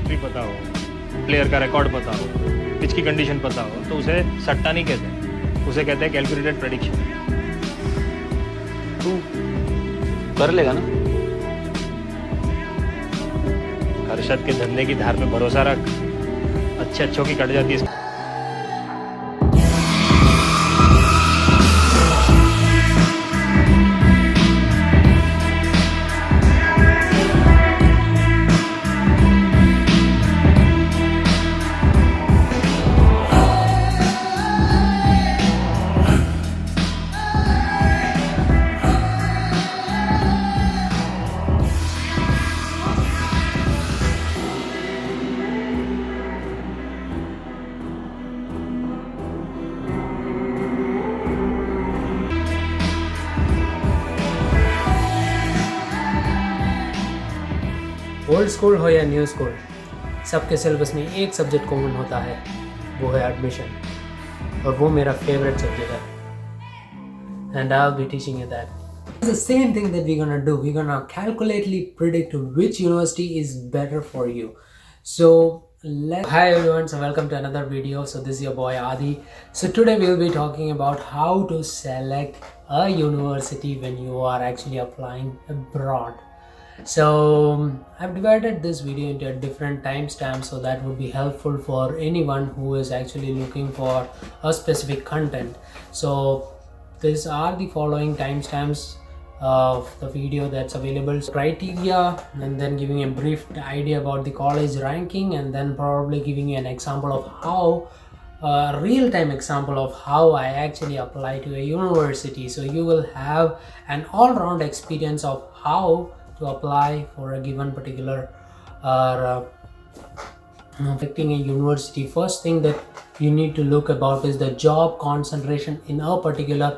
History पता हो, player का रिकॉर्ड पता हो, पिच की कंडीशन पता हो, तो उसे सट्टा नहीं कहते, उसे कहते हैं कैलकुलेटेड प्रेडिक्शन। तू कर लेगा ना? हर्षद के धंधे की धार पे भरोसा रख, अच्छे अच्छों की कट जाती है। ओल्ड स्कूल हो या न्यू स्कूल, सबके सिलेबस में एक सब्जेक्ट कॉमन होता है, वो है एडमिशन। और वो मेरा फेवरेट सब्जेक्ट है, and I will be teaching you that. It's the same thing that we're gonna do. We're gonna calculately predict which university is better for you. So hi everyone, so welcome to another video. So this is your boy Adi. So today we'll be talking about how to select a university when you are actually applying abroad. So I've divided this video into a different timestamps, so that would be helpful for anyone who is actually looking for a specific content. So these are the following timestamps of the video that's available. So, criteria, and then giving a brief idea about the college ranking, and then probably giving you an example of how a real-time example of how I actually apply to a university, so you will have an all-round experience of how to apply for a given particular affecting a university. First thing that you need to look about is the job concentration in a particular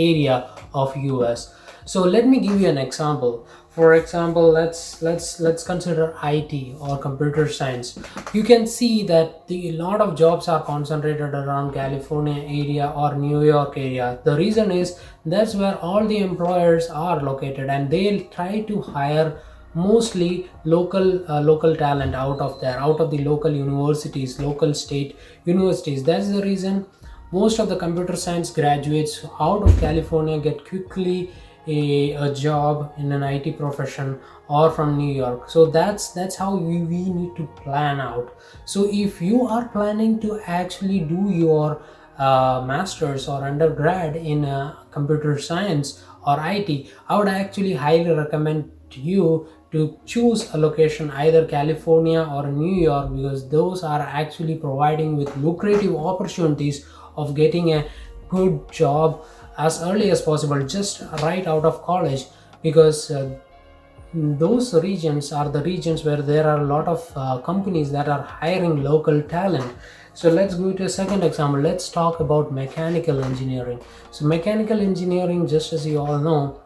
area of US. So let me give you an example. For example, let's consider IT or computer science. You can see that a lot of jobs are concentrated around California area or New York area. The reason is that's where all the employers are located, and they'll try to hire mostly local talent out of the local universities, local state universities. That's the reason most of the computer science graduates out of California get quickly a job in an IT profession or from New York. So that's how we need to plan out. So if you are planning to actually do your masters or undergrad in computer science or IT, I would actually highly recommend you to choose a location, either California or New York, because those are actually providing with lucrative opportunities of getting a good job as early as possible, just right out of college, because those regions are the regions where there are a lot of companies that are hiring local talent. So let's go to a second example. Let's talk about mechanical engineering. So mechanical engineering, just as you all know,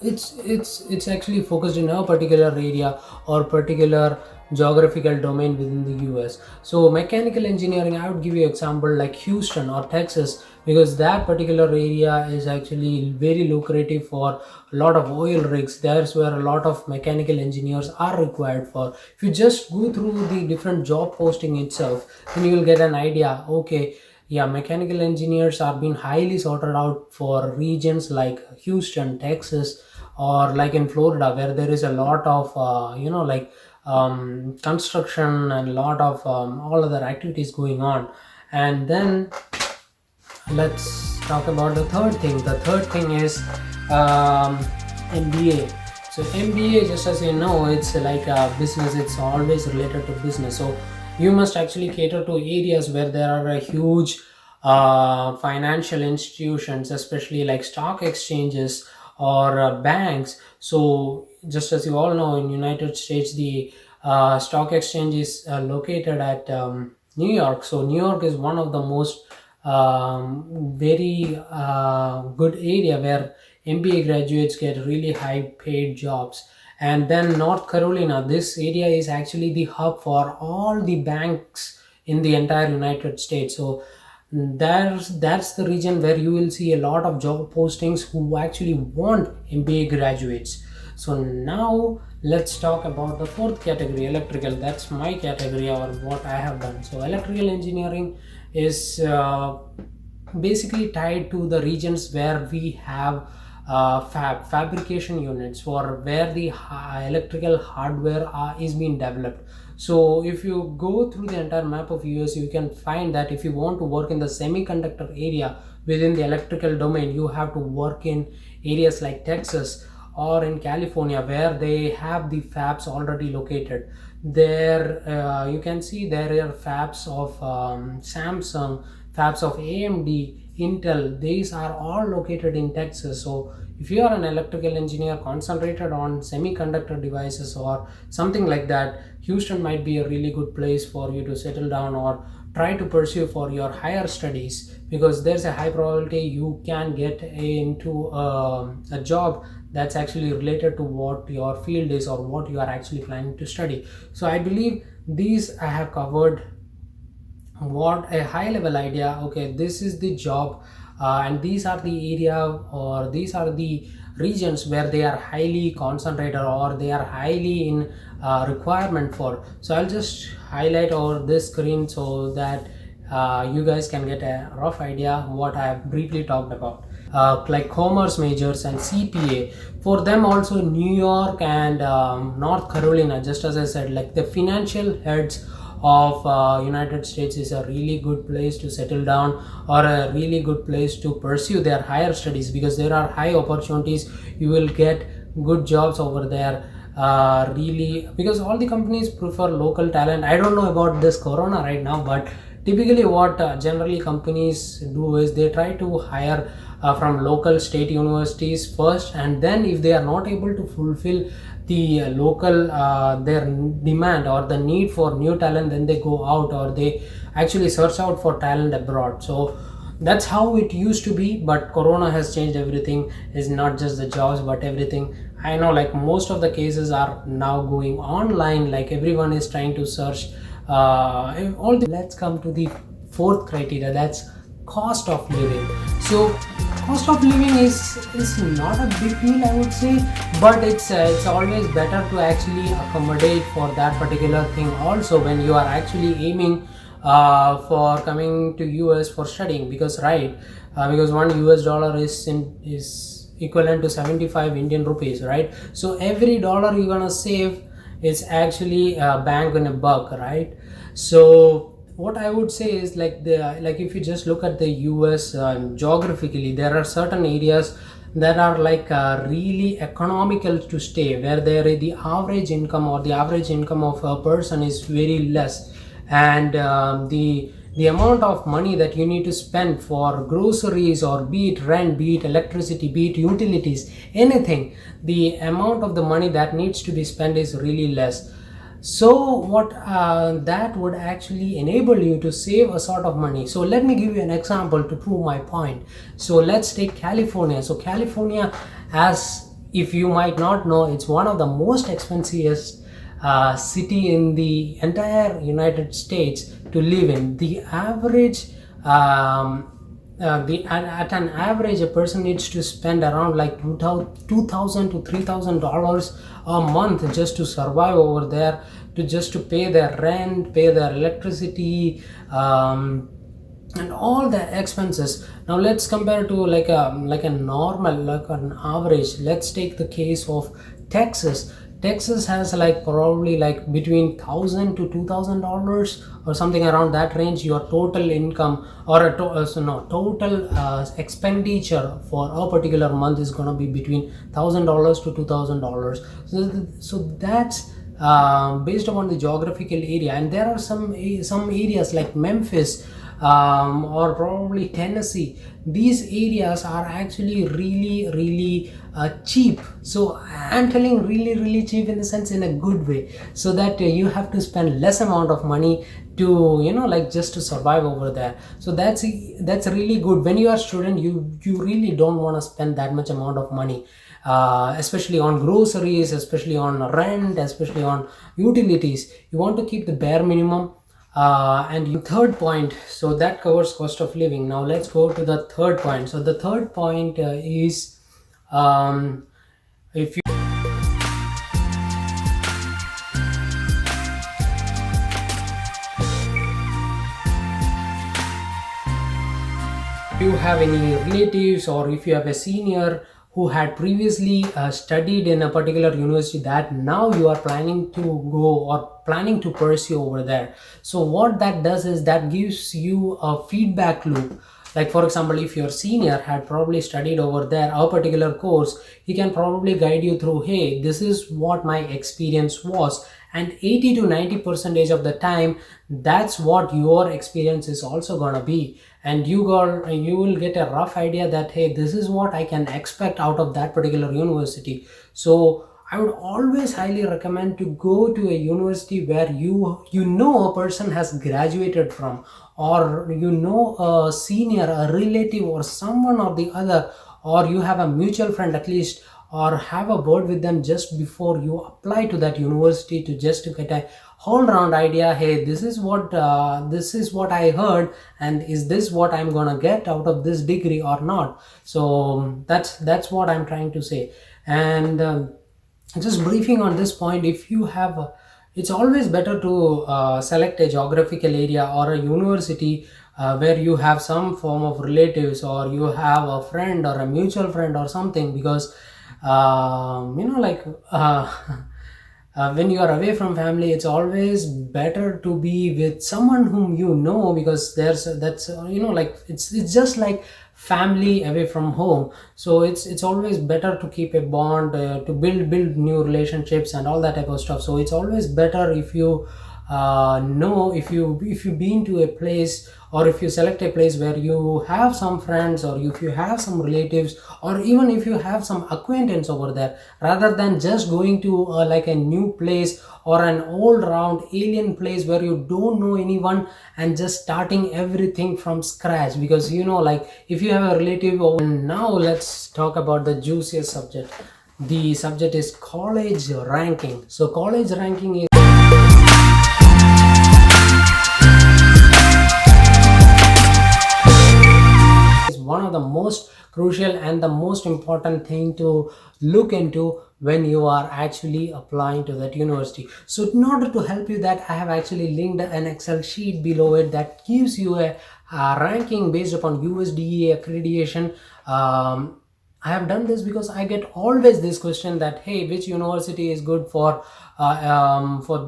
it's actually focused in a particular area or particular geographical domain within the US. So mechanical engineering, I would give you example like Houston or Texas, because that particular area is actually very lucrative for a lot of oil rigs. There's where a lot of mechanical engineers are required for. If you just go through the different job posting itself, then you will get an idea. Okay, yeah, mechanical engineers are being highly sorted out for regions like Houston, Texas, or like in Florida, where there is a lot of construction and a lot of all other activities going on. And then let's talk about the third thing. The third thing is MBA. So MBA, just as you know, it's like a business. It's always related to business. So you must actually cater to areas where there are a huge financial institutions, especially like stock exchanges or banks. So just as you all know, in United States, the stock exchange is located at New York. So New York is one of the most very good area where MBA graduates get really high paid jobs. And then North Carolina, this area is actually the hub for all the banks in the entire United States. So that's the region where you will see a lot of job postings who actually want MBA graduates. So now let's talk about the fourth category, electrical. That's my category or what I have done. So electrical engineering is basically tied to the regions where we have fabrication units, for where the electrical hardware is being developed. So if you go through the entire map of US, you can find that if you want to work in the semiconductor area within the electrical domain, you have to work in areas like Texas or in California, where they have the fabs already located. There you can see there are fabs of Samsung, fabs of AMD, Intel. These are all located in Texas. So if you are an electrical engineer concentrated on semiconductor devices or something like that, Houston might be a really good place for you to settle down or try to pursue for your higher studies, because there's a high probability you can get into a job that's actually related to what your field is or what you are actually planning to study. So I believe these I have covered what a high level idea. Okay, this is the job, and these are the area or these are the regions where they are highly concentrated or they are highly in requirement for. So I'll just highlight over this screen so that you guys can get a rough idea what I have briefly talked about. Like commerce majors and CPA, for them also New York and North Carolina, just as I said, like the financial heads of United States is a really good place to settle down or a really good place to pursue their higher studies, because there are high opportunities. You will get good jobs over there, really, because all the companies prefer local talent. I don't know about this corona right now, but typically what generally companies do is they try to hire from local state universities first, and then if they are not able to fulfill the local their demand or the need for new talent, then they go out or they actually search out for talent abroad. So that's how it used to be, but corona has changed everything. It's not just the jobs but everything. I know, like, most of the cases are now going online, like everyone is trying to search let's come to the fourth criteria, that's cost of living. So cost of living is not a big deal, I would say, but it's always better to actually accommodate for that particular thing also when you are actually aiming for coming to US for studying, because because $1 is equivalent to 75 Indian rupees, right? So every dollar you're gonna save is actually a bang in a buck, right? So what I would say is, like if you just look at the US geographically, there are certain areas that are like really economical to stay, where the average income or the average income of a person is very less, and the amount of money that you need to spend for groceries, or be it rent, be it electricity, be it utilities, anything, the amount of the money that needs to be spent is really less. So what that would actually enable you to save a sort of money. So let me give you an example to prove my point. So let's take California. So California, as if you might not know, it's one of the most expensive city in the entire United States to live in. The average at an average, a person needs to spend around like $2,000 to $3,000 a month just to survive over there, to pay their rent, pay their electricity, and all the expenses. Now let's compare to like a normal, like an average. Let's take the case of Texas. Texas has like probably like between $1,000 to $2,000 or something around that range. Your total income or total expenditure for a particular month is going to be between $1,000 to $2,000. So that's based upon the geographical area. And there are some areas like Memphis or probably Tennessee. These areas are actually really cheap. So I'm telling really cheap in the sense, in a good way, so that you have to spend less amount of money to, like, just to survive over there. So that's really good. When you are a student, you really don't want to spend that much amount of money, especially on groceries, especially on rent, especially on utilities. You want to keep the bare minimum. And third point, so that covers cost of living. Now let's go to the third point. So the third point is if you you have any relatives or if you have a senior who had previously studied in a particular university that now you are planning to go or planning to pursue over there, so what that does is that gives you a feedback loop. Like for example, if your senior had probably studied over there a particular course, he can probably guide you through, hey, this is what my experience was, and 80 to 90 percentage of the time that's what your experience is also gonna be. And you will get a rough idea that, hey, this is what I can expect out of that particular university. So I would always highly recommend to go to a university where you know a person has graduated from, or you know a senior, a relative, or someone or the other, or you have a mutual friend at least, or have a word with them just before you apply to that university to just to get a whole round idea. Hey, this is what I heard, and is this what I'm gonna get out of this degree or not? So that's what I'm trying to say. And just briefing on this point, if you have it's always better to select a geographical area or a university where you have some form of relatives, or you have a friend or a mutual friend or something, because like when you are away from family, it's always better to be with someone whom you know, because there's that's like it's just like family away from home. So it's always better to keep a bond, to build new relationships and all that type of stuff. So it's always better if you know, if you've been to a place, or if you select a place where you have some friends, or if you have some relatives, or even if you have some acquaintance over there, rather than just going to like a new place or an old round alien place where you don't know anyone and just starting everything from scratch. Because like if you have a relative and now let's talk about the juiciest subject. The subject is college ranking. So college ranking is one of the most crucial and the most important thing to look into when you are actually applying to that university. So in order to help you that, I have actually linked an Excel sheet below it that gives you a ranking based upon USDA accreditation. I have done this because I get always this question that, hey, which university is good for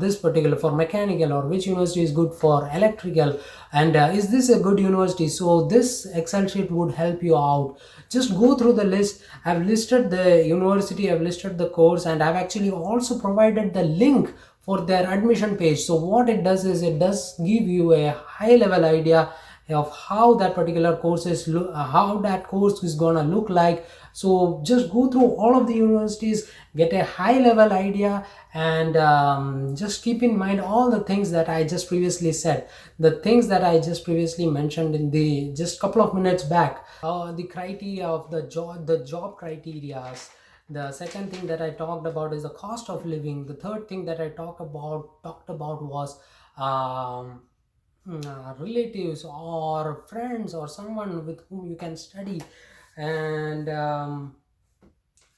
this particular, for mechanical, or which university is good for electrical, and is this a good university? So this Excel sheet would help you out. Just go through the list. I've listed the university, I've listed the course, and I've actually also provided the link for their admission page. So what it does is it does give you a high level idea of how that particular course is how that course is gonna look like. So just go through all of the universities, get a high level idea, and just keep in mind all the things that I just previously said, the things that I just previously mentioned in the just couple of minutes back. The criteria of the job criteria. The second thing that I talked about is the cost of living. The third thing that I talked about was relatives or friends or someone with whom you can study. And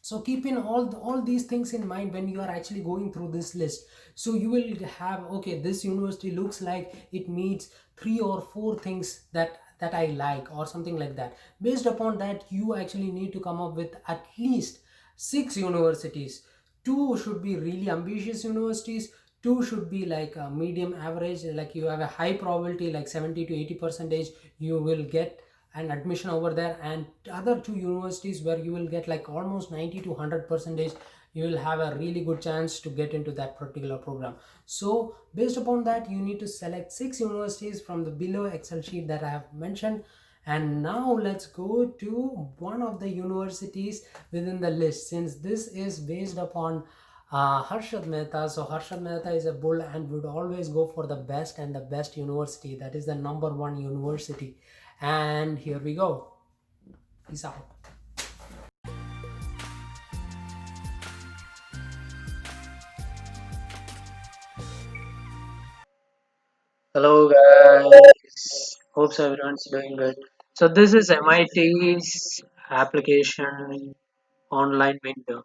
so keep in all these things in mind when you are actually going through this list. So you will have, okay, this university looks like it meets three or four things that I like, or something like that. Based upon that, you actually need to come up with at least six universities. Two should be really ambitious universities, two should be like a medium average, like you have a high probability like 70 to 80 percentage you will get an admission over there, and other two universities where you will get like almost 90 to 100 percentage, you will have a really good chance to get into that particular program. So based upon that, you need to select six universities from the below Excel sheet that I have mentioned. And now let's go to one of the universities within the list, since this is based upon Harshad Mehta. So Harshad Mehta is a bull and would always go for the best, and the best university, that is the number one university. And here we go. Peace out. Hello guys, hopes everyone's doing good. So this is MIT's application online window.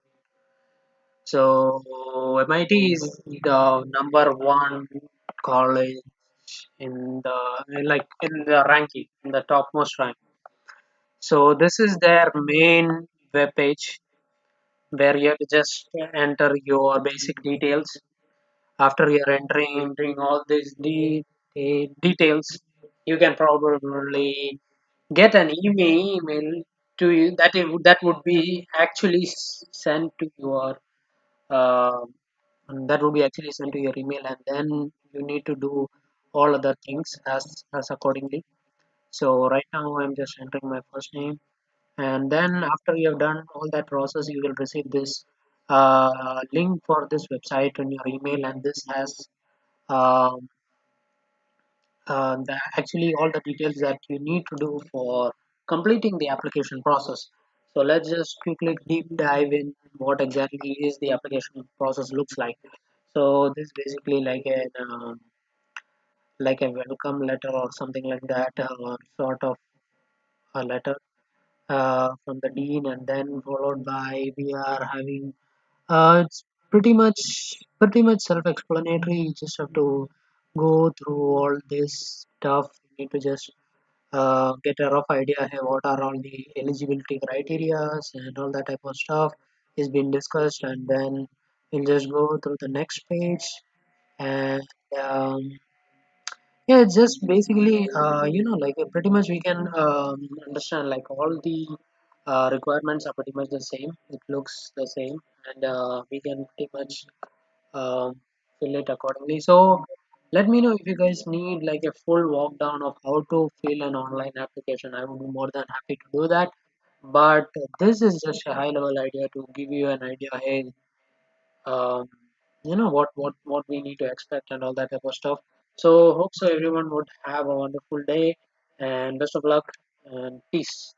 So MIT is the number one college in the in the ranking, in the topmost rank. So this is their main web page where you have to just enter your basic details. After you're entering all these details, you can probably get an email to you that would be actually sent to your uh, that would be actually sent to your email, and then you need to do all other things as accordingly. So right now I'm just entering my first name, and then after you have done all that process, you will receive this link for this website in your email, and this has um, actually all the details that you need to do for completing the application process. So let's just quickly deep dive in what exactly is the application process looks like. So this is basically like a welcome letter or something like that, or sort of a letter from the dean, and then followed by we are having it's pretty much self-explanatory. You just have to go through all this stuff. You need to just get a rough idea here what are all the eligibility criteria and all that type of stuff is being discussed, and then we'll just go through the next page. And um, yeah, it's just basically like pretty much we can understand like all the requirements are pretty much the same. It looks the same, and we can pretty much um, fill it accordingly. So let me know if you guys need like a full walk down of how to fill an online application. I would be more than happy to do that. But this is just a high level idea to give you an idea. Hey, um, what we need to expect and all that type of stuff. So hope so everyone would have a wonderful day and best of luck and peace.